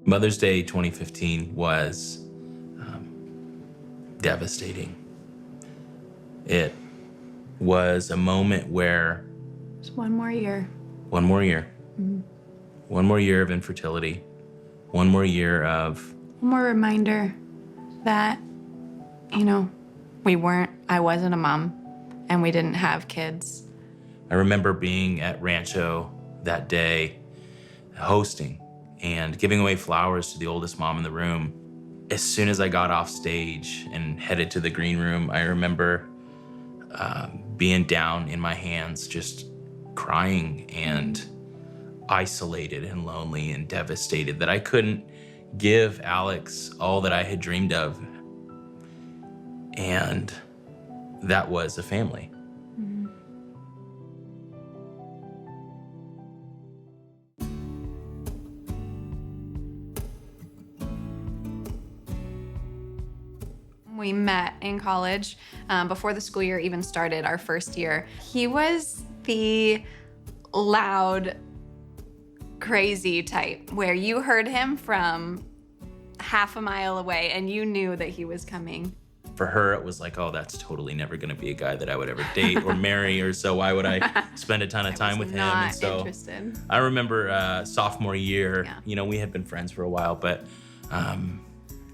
Mother's Day 2015 was devastating. It was a moment where Just one more year. one more year, one more year of infertility, one more year of One more reminder that, I wasn't a mom and we didn't have kids. I remember being at Rancho that day, hosting and giving away flowers to the oldest mom in the room. As soon as I got off stage and headed to the green room, I remember being down in my hands, just crying and isolated and lonely and devastated that I couldn't give Alex all that I had dreamed of. And that was a family. We met in college before the school year even started, our first year. He was the loud, crazy type where you heard him from half a mile away and you knew that he was coming. For her, it was like, oh, that's totally never gonna be a guy that I would ever date or marry, or so why would I spend a ton of time with him? Not And so interested. I remember sophomore year, Yeah. we had been friends for a while, but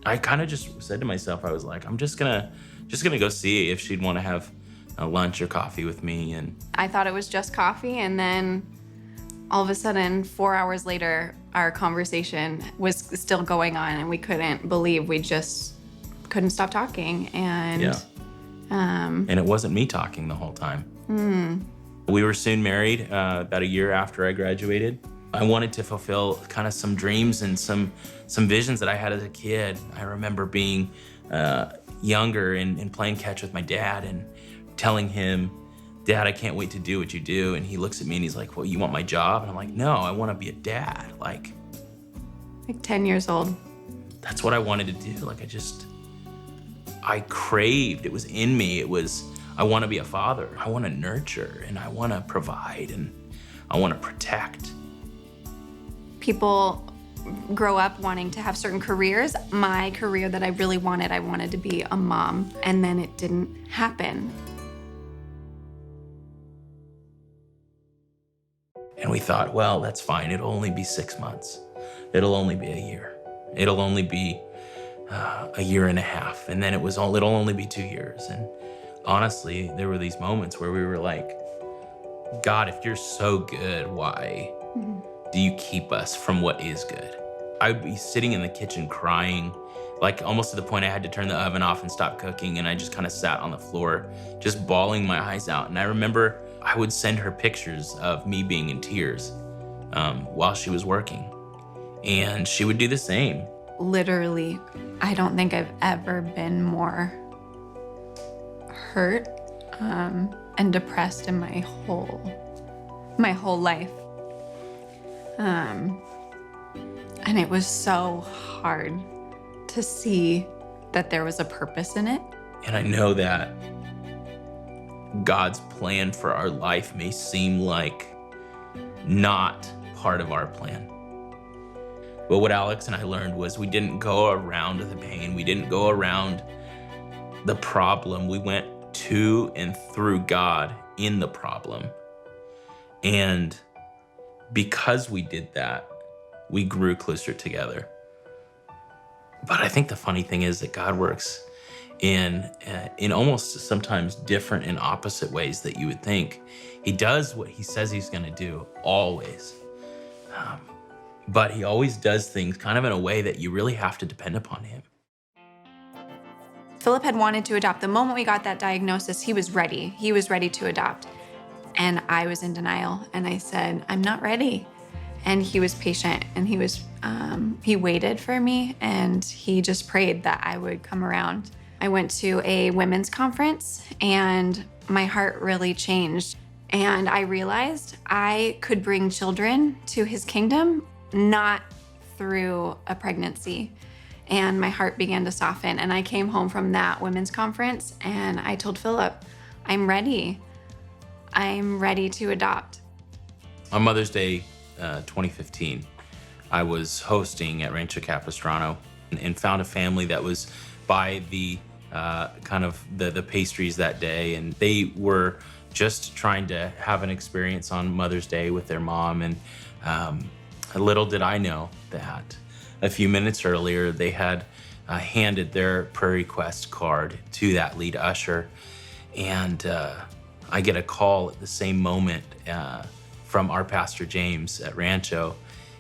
I kind of just said to myself, I was like, I'm just gonna go see if she'd want to have lunch or coffee with me. And I thought it was just coffee, and then all of a sudden, 4 hours later, our conversation was still going on, and we couldn't believe we just couldn't stop talking. And and it wasn't me talking the whole time. We were soon married, about a year after I graduated. I wanted to fulfill kind of some dreams and some visions that I had as a kid. I remember being younger and playing catch with my dad and telling him, Dad, I can't wait to do what you do. And he looks at me and he's like, well, you want my job? And I'm like, no, I want to be a dad. Like 10 years old. That's what I wanted to do. I craved, it was in me. I want to be a father. I want to nurture and I want to provide and I want to protect. People grow up wanting to have certain careers. My career that I really wanted, I wanted to be a mom, and then it didn't happen. And we thought, well, that's fine. It'll only be 6 months. It'll only be a year. It'll only be a year and a half. And then it'll only be 2 years. And honestly, there were these moments where we were like, God, if you're so good, why do you keep us from what is good? I'd be sitting in the kitchen crying, like almost to the point I had to turn the oven off and stop cooking. And I just kind of sat on the floor, just bawling my eyes out. And I remember I would send her pictures of me being in tears while she was working. And she would do the same. Literally, I don't think I've ever been more hurt and depressed in my whole life. And it was so hard to see that there was a purpose in it. And I know that God's plan for our life may seem like not part of our plan. But what Alex and I learned was we didn't go around the pain. We didn't go around the problem. We went to and through God in the problem. And because we did that, we grew closer together. But I think the funny thing is that God works in almost sometimes different and opposite ways that you would think. He does what he says he's gonna do, always. But he always does things kind of in a way that you really have to depend upon him. Philip had wanted to adopt. The moment we got that diagnosis, he was ready. He was ready to adopt. And I was in denial. And I said, I'm not ready. And he was patient, and he waited for me, and he just prayed that I would come around. I went to a women's conference, and my heart really changed. And I realized I could bring children to his kingdom, not through a pregnancy. And my heart began to soften. And I came home from that women's conference, and I told Philip, I'm ready. I'm ready to adopt. On Mother's Day 2015, I was hosting at Rancho Capistrano and found a family that was by the kind of the pastries that day, and they were just trying to have an experience on Mother's Day with their mom. And little did I know that a few minutes earlier they had handed their prayer request card to that lead usher, and I get a call at the same moment from our pastor James at Rancho,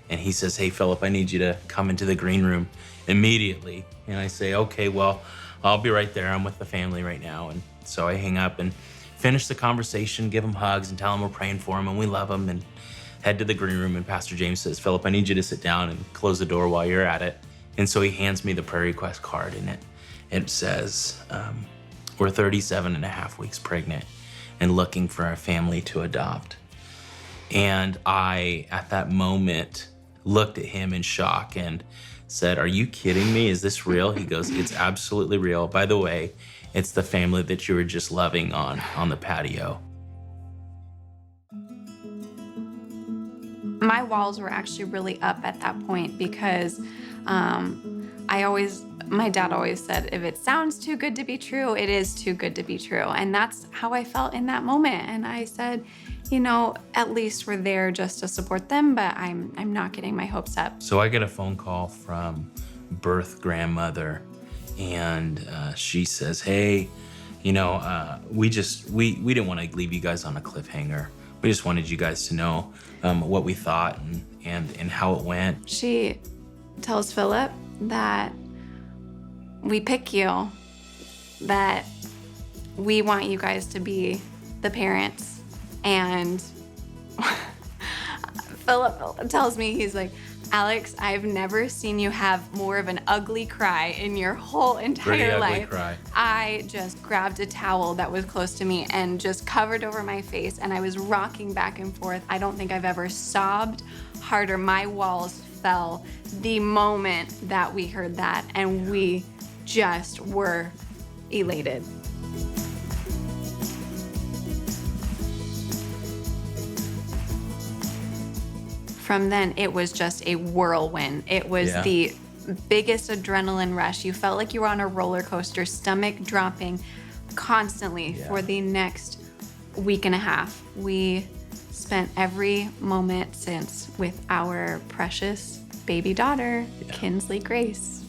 and he says, "Hey Philip, I need you to come into the green room immediately." And I say, "Okay, well, I'll be right there. I'm with the family right now." And so I hang up and finish the conversation, give them hugs and tell them we're praying for them and we love them, and head to the green room. And Pastor James says, "Philip, I need you to sit down and close the door while you're at it." And so he hands me the prayer request card, and it says, "We're 37 and a half weeks pregnant and looking for a family to adopt." And I, at that moment, looked at him in shock and said, "Are you kidding me? Is this real?" He goes, "It's absolutely real. By the way, it's the family that you were just loving on the patio." My walls were actually really up at that point because my dad always said, if it sounds too good to be true, it is too good to be true. And that's how I felt in that moment. And I said, at least we're there just to support them, but I'm not getting my hopes up. So I get a phone call from birth grandmother, and she says, "Hey, we didn't want to leave you guys on a cliffhanger. We just wanted you guys to know what we thought and how it went." She tells Philip that we pick you, that we want you guys to be the parents. And Philip tells me, he's like, "Alex, I've never seen you have more of an ugly cry in your whole entire life." Cry. I just grabbed a towel that was close to me and just covered over my face, and I was rocking back and forth. I don't think I've ever sobbed harder. My walls fell the moment that we heard that, and we just were elated. From then, it was just a whirlwind. It was the biggest adrenaline rush. You felt like you were on a roller coaster, stomach dropping constantly for the next week and a half. We spent every moment since with our precious baby daughter, Kinsley Grace.